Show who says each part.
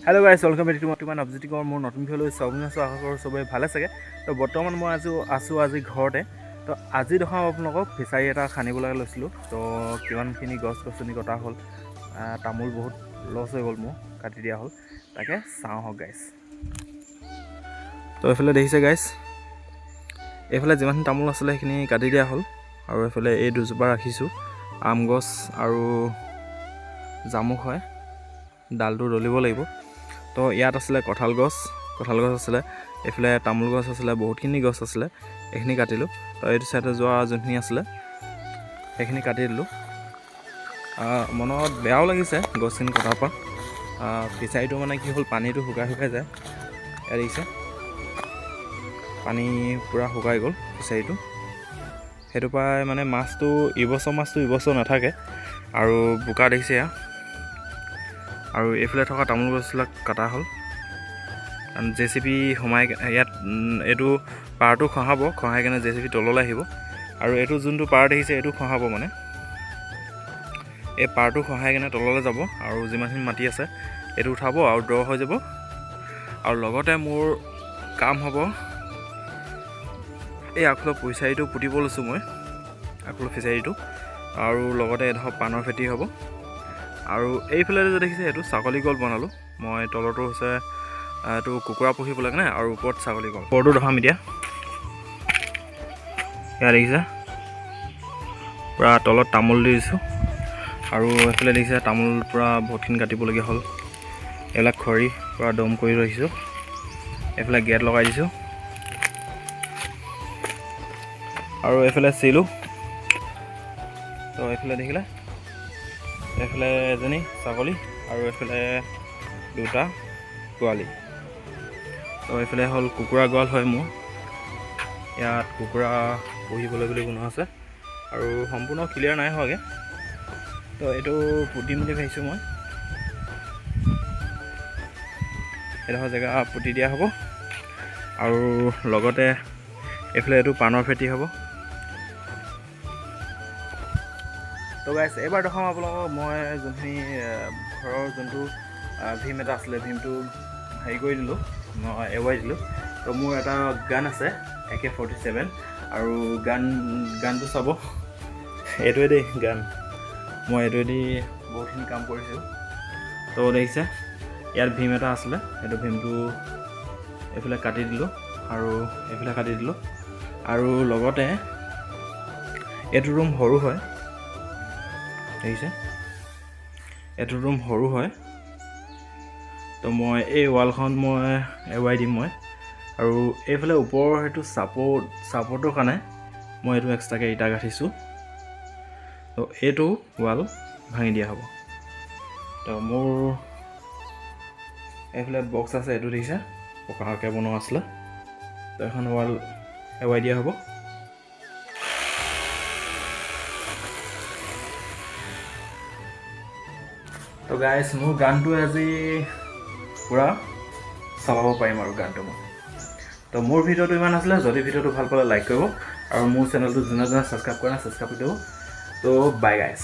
Speaker 1: Hello guys welcome back to my objective और मोर नतुन ভিডিঅ'লৈ স্বাগতম জনাইছোঁ। আশা কৰোঁ সবে ভালে চাগে। তো বৰ্তমান মই আজি ঘৰতে। তো আজি দেখাম আপোনালোকক ফিচাৰী এটা খানিবলৈ লৈছিলোঁ। তো কিমানখিনি গছ গছনি কটা হ'ল, তামোল বহুত লছ হৈ গ'ল, মোৰ কাটি দিয়া হ'ল, তাকে চাওঁ হওক গাইছ। তো এইফালে দেখিছে গাইছ, এইফালে যিমানখিনি তামোল আছিলে সেইখিনি কাটি দিয়া হ'ল, আৰু এইফালে এই দুজোপা ৰাখিছোঁ আম গছ আৰু জামুক হয়, ডালটো দলিব লাগিব। তো ইয়াত আছিলে কঁঠাল গছ আছিলে, এইফালে তামোল গছ আছিলে, বহুতখিনি গছ আছিলে, এইখিনি কাটিলোঁ। তো এইটো চাইডে যোৱা যোনখিনি আছিলে সেইখিনি কাটি দিলোঁ। মনত বেয়াও লাগিছে গছখিনি কটাৰ পৰা। ফিচাৰীটো মানে কি হ'ল, পানীটো শুকাই যায়। ইয়াত দেখিছে পানী পূৰা শুকাই গ'ল ফিচাৰীটো। সেইটো পৰাই মানে মাছটো ইবছৰ নাথাকে, আৰু বোকা দেখিছে এয়া। আৰু এইফালে থকা তামোল গছবিলাক কটা হ'ল, কাৰণ JCB সোমাই ইয়াত এইটো পাৰটো খহাই কেনে JCB তললৈ আহিব, আৰু এইটো যোনটো পাৰ দেখিছে এইটো খহাব, মানে এই পাৰটো খহাই কেনে তললৈ যাব, আৰু যিমানখিনি মাটি আছে এইটো উঠাব আৰু দ হৈ যাব। আৰু লগতে মোৰ কাম হ'ব, এই আগফালৰ ফিচাৰীটো পুতিব লৈছোঁ মই, আগফালৰ ফিচাৰীটো, আৰু লগতে এডোখৰ পাণৰ খেতি হ'ব। আৰু এইফালে যে দেখিছে এইটো ছাগলী গল বনালোঁ মই। তলৰটো হৈছে এইটো কুকুৰা পুহিবলৈ কাৰণে, আৰু ওপৰত ছাগলী গল। ওপৰটো দেখাম এতিয়া। এয়া দেখিছে পূৰা তলত তামোল দি দিছোঁ, আৰু এইফালে দেখিছে তামোল পূৰা বহুতখিনি কাটিবলগীয়া হ'ল। এইবিলাক খৰি পূৰা দম কৰি ৰাখিছোঁ, এইফালে গেট লগাই দিছোঁ, আৰু এইফালে চিলোঁ। তো এইফালে দেখিলে, এইফালে এজনী ছাগলী আৰু এইফালে দুটা পোৱালি। তো এইফালে হ'ল কুকুৰা গঁৰাল হয় মোৰ। ইয়াত কুকুৰা পুহিবলৈ বুলি বনোৱা আছে, আৰু সম্পূৰ্ণ ক্লিয়াৰ নাই হোৱাগৈ। তো এইটো পুতিম বুলি ভাবিছোঁ মই। এডোখৰ জেগা পুতি দিয়া হ'ব, আৰু লগতে এইফালে এইটো পাণৰ খেতি হ'ব। তো গাইছ, এইবাৰ দেখাম আপোনালোকক মই যোনখিনি ঘৰৰ যোনটো ভীম এটা আছিলে, ভীমটো হেৰি কৰি দিলোঁ, মই এৰুৱাই দিলোঁ। তো মোৰ এটা গান আছে AK-47, আৰু গানটো চাব, এইটোৱে দেই গান, মই এইটোৱেদি বহুতখিনি কাম কৰিছোঁ। তো দেখিছে ইয়াত ভীম এটা আছিলে, সেইটো ভীমটো এইফালে কাটি দিলোঁ, আৰু এইফালে কাটি দিলোঁ, আৰু লগতে এইটো ৰুম সৰু হয়, দেখিছে এইটো ৰুম সৰু হয়। তো মই এই ৱালখন মই এৰুৱাই দিম মই, আৰু এইফালে ওপৰৰ সেইটো ছাপৰ্টৰ কাৰণে মই এইটো এক্সট্ৰাকৈ ইটা গাঠিছোঁ। তো এইটো ৱাল ভাঙি দিয়া হ'ব। তো মোৰ এইফালে বক্স আছে, এইটো দেখিছে পকাকৈ বনোৱা আছিলে। তো এখন ৱাল এৰুৱাই দিয়া হ'ব। তো গাইছ, মোৰ গানটোৱে আজি পূৰা চলাব পাৰিম আৰু গানটো মই। তো মোৰ ভিডিঅ'টো ইমান আছিলে। যদি ভিডিঅ'টো ভাল পালে লাইক কৰিব, আৰু মোৰ চেনেলটো যোনে ছাবস্ক্ৰাইব কৰা নাই ছাবস্ক্ৰাইব কৰি দিব। তো বাই গাইছ।